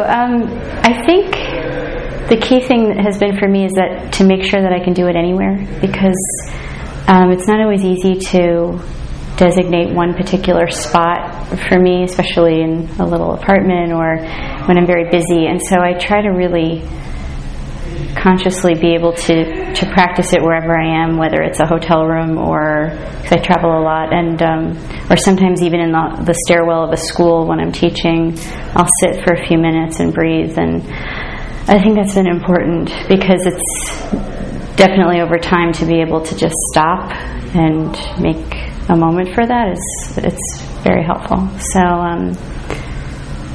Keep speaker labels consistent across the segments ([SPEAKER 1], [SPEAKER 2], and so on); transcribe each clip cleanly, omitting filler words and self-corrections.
[SPEAKER 1] I think the key thing that has been for me is that to make sure that I can do it anywhere, because it's not always easy to designate one particular spot for me, especially in a little apartment or when I'm very busy. And so I try to really consciously be able to practice it wherever I am, whether it's a hotel room or, because I travel a lot, and or sometimes even in the stairwell of a school when I'm teaching, I'll sit for a few minutes and breathe. And I think that's been important, because it's definitely over time to be able to just stop and make a moment for that it's very helpful. So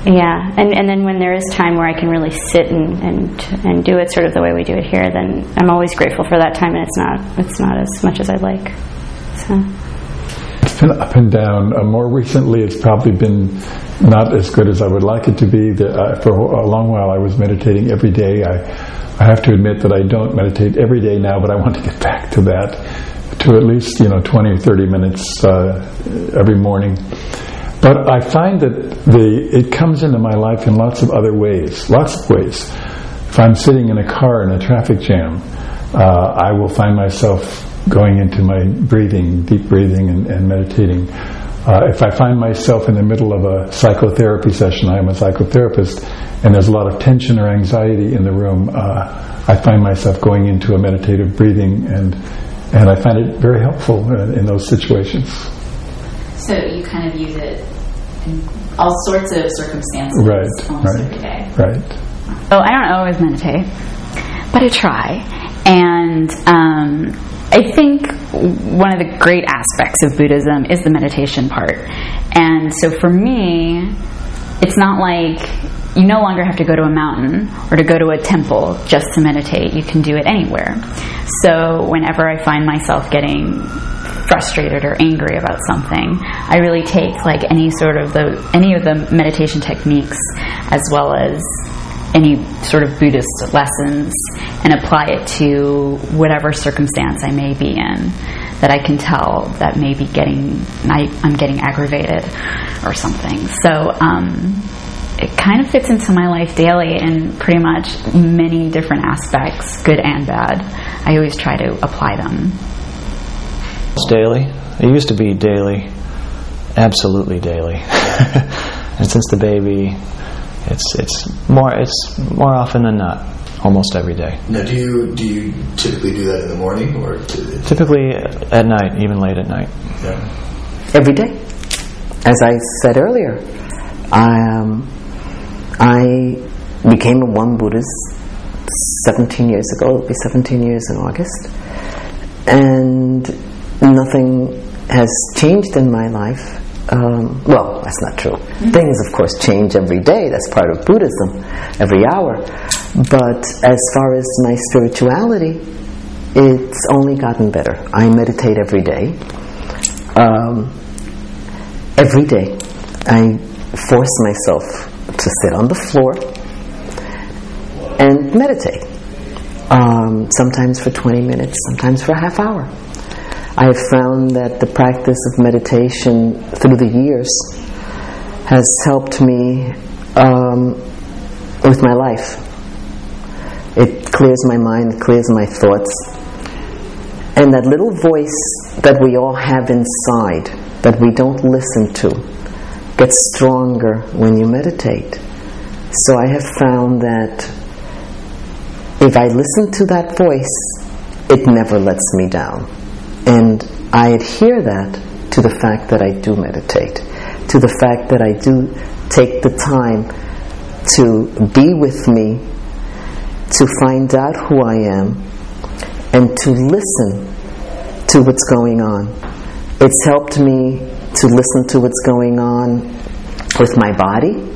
[SPEAKER 1] yeah, and then when there is time where I can really sit and do it sort of the way we do it here, then I'm always grateful for that time, and it's not as much as I'd like. So
[SPEAKER 2] it's been up and down. More recently, it's probably been not as good as I would like it to be. For a long while, I was meditating every day. I have to admit that I don't meditate every day now, but I want to get back to that, to at least 20 or 30 minutes every morning. But I find that it comes into my life in lots of other ways, lots of ways. If I'm sitting in a car in a traffic jam, I will find myself going into my breathing, deep breathing and meditating. If I find myself in the middle of a psychotherapy session, I am a psychotherapist, and there's a lot of tension or anxiety in the room, I find myself going into a meditative breathing, and I find it very helpful in those situations.
[SPEAKER 3] So you kind of use it in all sorts of circumstances, almost every day.
[SPEAKER 2] Right.
[SPEAKER 4] So I don't always meditate, but I try. And I think one of the great aspects of Buddhism is the meditation part. And so for me, it's not like you no longer have to go to a mountain or to go to a temple just to meditate. You can do it anywhere. So whenever I find myself getting frustrated or angry about something, I really take like any of the meditation techniques, as well as any sort of Buddhist lessons, and apply it to whatever circumstance I may be in that I can tell that maybe I'm getting aggravated or something. So it kind of fits into my life daily in pretty much many different aspects, good and bad. I always try to apply them.
[SPEAKER 5] It's daily. It used to be daily, absolutely daily. And since the baby, it's more often than not, almost every day.
[SPEAKER 6] Now, do you typically do that in the morning, or
[SPEAKER 5] typically at night, even late at night?
[SPEAKER 6] Yeah.
[SPEAKER 7] Every day. As I said earlier, I became a one Buddhist 17 years ago. It'll be 17 years in August, and nothing has changed in my life. Well, that's not true. Things, of course, change every day. That's part of Buddhism, every hour. But as far as my spirituality, it's only gotten better. I meditate every day. Every day, I force myself to sit on the floor and meditate. Sometimes for 20 minutes, sometimes for a half hour. I have found that the practice of meditation through the years has helped me with my life. It clears my mind, it clears my thoughts. And that little voice that we all have inside, that we don't listen to, gets stronger when you meditate. So I have found that if I listen to that voice, it never lets me down. And I adhere that to the fact that I do meditate, to the fact that I do take the time to be with me, to find out who I am, and to listen to what's going on. It's helped me to listen to what's going on with my body.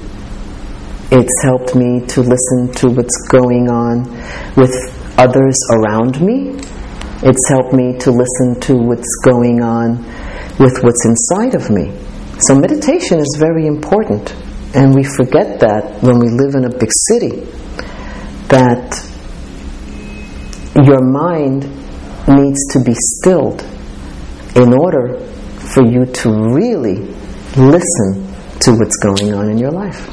[SPEAKER 7] It's helped me to listen to what's going on with others around me. It's helped me to listen to what's going on with what's inside of me. So meditation is very important, and we forget that when we live in a big city, that your mind needs to be stilled in order for you to really listen to what's going on in your life.